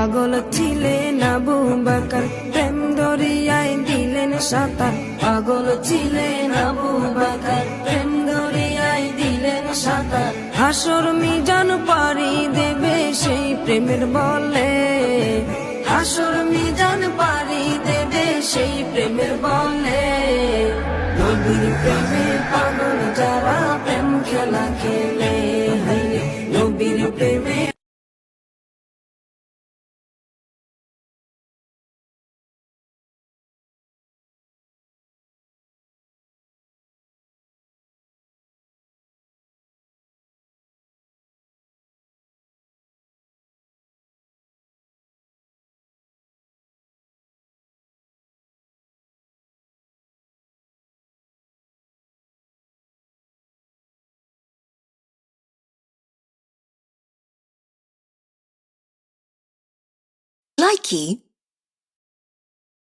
পাগল ছিলেন আবু বকর, প্রেম দরিয়ায় দিলেন সাঁতার। পাগল ছিলেন আবু বকর, প্রেম দরিয়ায় দিলেন সাঁতার। হাসর মিজান পারি দেবে সেই প্রেমের বলে, হাসর মিজান পারি দেবে সেই প্রেমের বলে। নবীর প্রেমে পাগল যারা প্রেম খেলা খেলে, হাইরে নবীর প্রেমে। Likey